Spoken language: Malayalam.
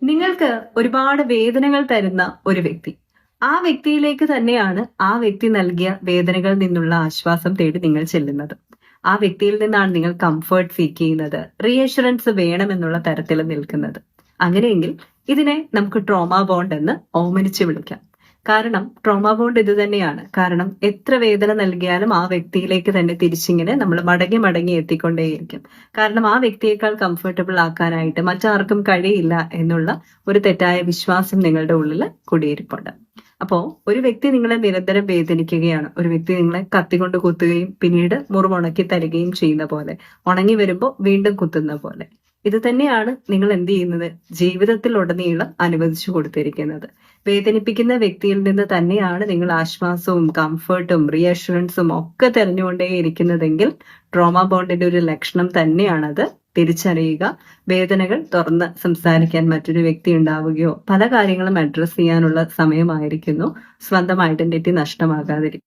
നിങ്ങൾക്ക് ഒരുപാട് വേദനകൾ തരുന്ന ഒരു വ്യക്തി. ആ വ്യക്തിയിലേക്ക് തന്നെയാണ് ആ വ്യക്തി നൽകിയ വേദനകളിൽ നിന്നുള്ള ആശ്വാസം തേടി നിങ്ങൾ ചെല്ലുന്നത്. ആ വ്യക്തിയിൽ നിന്നാണ് നിങ്ങൾ കംഫർട്ട് സീക്ക് ചെയ്യുന്നത്. റീഅഷ്വറൻസ് വേണമെന്നുള്ള തരത്തിൽ നിൽക്കുന്നത്. അങ്ങനെയെങ്കിൽ ഇതിനെ നമുക്ക് ട്രോമ ബോണ്ട് എന്ന് ഓമനിച്ച് വിളിക്കാം. കാരണം ട്രോമ ബോണ്ട് ഇത് തന്നെയാണ്. കാരണം എത്ര വേദന നൽകിയാലും ആ വ്യക്തിയിലേക്ക് തന്നെ തിരിച്ചിങ്ങനെ നമ്മൾ മടങ്ങി മടങ്ങി എത്തിക്കൊണ്ടേയിരിക്കും. കാരണം ആ വ്യക്തിയേക്കാൾ കംഫർട്ടബിൾ ആക്കാനായിട്ട് മറ്റാർക്കും കഴിയില്ല എന്നുള്ള ഒരു തെറ്റായ വിശ്വാസം നിങ്ങളുടെ ഉള്ളിൽ കുടിയിരിപ്പുണ്ട്. അപ്പോ ഒരു വ്യക്തി നിങ്ങളെ നിരന്തരം വേദനിക്കുകയാണ്. ഒരു വ്യക്തി നിങ്ങളെ കത്തികൊണ്ട് കുത്തുകയും പിന്നീട് മുറിവുണക്കി തരികയും ചെയ്യുന്ന പോലെ, ഉണങ്ങി വരുമ്പോൾ വീണ്ടും കുത്തുന്ന പോലെ. ഇത് തന്നെയാണ് നിങ്ങൾ എന്ത് ചെയ്യുന്നത്, ജീവിതത്തിൽ ഉടനീളം അനുവദിച്ചു കൊടുത്തിരിക്കുന്നത്. വേദനിപ്പിക്കുന്ന വ്യക്തിയിൽ നിന്ന് തന്നെയാണ് നിങ്ങൾ ആശ്വാസവും കംഫർട്ടും റീഅഷ്വറൻസും ഒക്കെ തെരഞ്ഞുകൊണ്ടേയിരിക്കുന്നതെങ്കിൽ ട്രോമ ബോണ്ടിന്റെ ഒരു ലക്ഷണം തന്നെയാണത്. തിരിച്ചറിയുക. വേദനകൾ തുറന്ന് സംസാരിക്കാൻ മറ്റൊരു വ്യക്തി ഉണ്ടാവുകയോ പല കാര്യങ്ങളും അഡ്രസ് ചെയ്യാനുള്ള സമയമായിരിക്കുന്നു. സ്വന്തം ഐഡന്റിറ്റി നഷ്ടമാകാതിരിക്കും.